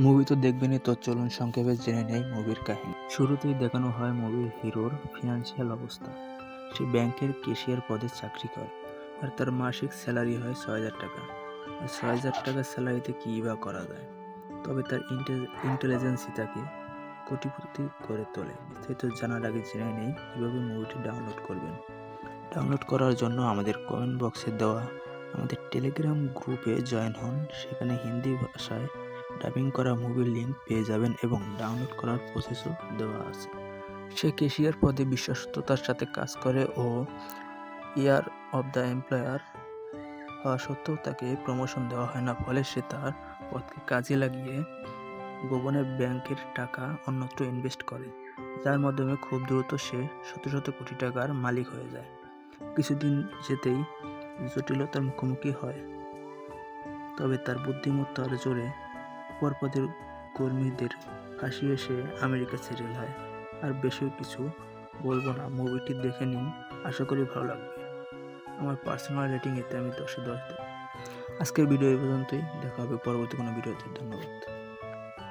Movie তো দেখবেনই, তো চলুন সংক্ষেপে জেনে নেই মুভির কাহিনী। শুরুতেই দেখানো হয় মুভির হিরোর ফিনান্সিয়াল অবস্থা। সে ব্যাংকের ক্যাশিয়ার পদে চাকরি করে, আর তার মাসিক স্যালারি হয় ৬,০০০ টাকা। আর ৬,০০০ টাকার স্যালারিতে কী বা করা যায়, তবে তার ইন্টেলিজেন্সই তাকে কোটিপতি করে তোলে। বিস্তারিত জানার আগে জেনে নেই কীভাবে মুভিটি ডাউনলোড করবেন। ডাউনলোড করার জন্য আমাদের কমেন্ট বক্সে দেওয়া আমাদের টেলিগ্রাম গ্রুপে জয়েন হন। সেখানে হিন্দি ভাষায় ডাবিং করা মুভির লিঙ্ক পেয়ে যাবেন এবং ডাউনলোড করার প্রসেসও দেওয়া আছে। সে ক্যাশিয়ার পদে বিশ্বস্ততার সাথে কাজ করে ও ইয়ার অব দ্য এমপ্লয়ার হওয়া সত্ত্বেও তাকে প্রমোশন দেওয়া হয় না। ফলে সে তার পদকে কাজে লাগিয়ে গোপনে ব্যাংকের টাকা অন্যত্র ইনভেস্ট করে, যার মাধ্যমে খুব দ্রুত সে শত শত কোটি টাকার মালিক হয়ে যায়। কিছুদিন যেতেই জটিলতার মুখোমুখি হয়, তবে তার বুদ্ধিমত্তার জোরে উপর পদের কর্মীদের ফাঁসিয়ে সে আমেরিকা সেটেল হয়। আর বেশি কিছু বলবো না, মুভিটি দেখে নিন, আশা করি ভালো লাগবে। আমার পার্সোনাল রেটিং এতে আমি 10-এ 10 দেব। আজকের ভিডিও এই পর্যন্তই, দেখা হবে পরবর্তী কোনো ভিডিওতে। ধন্যবাদ।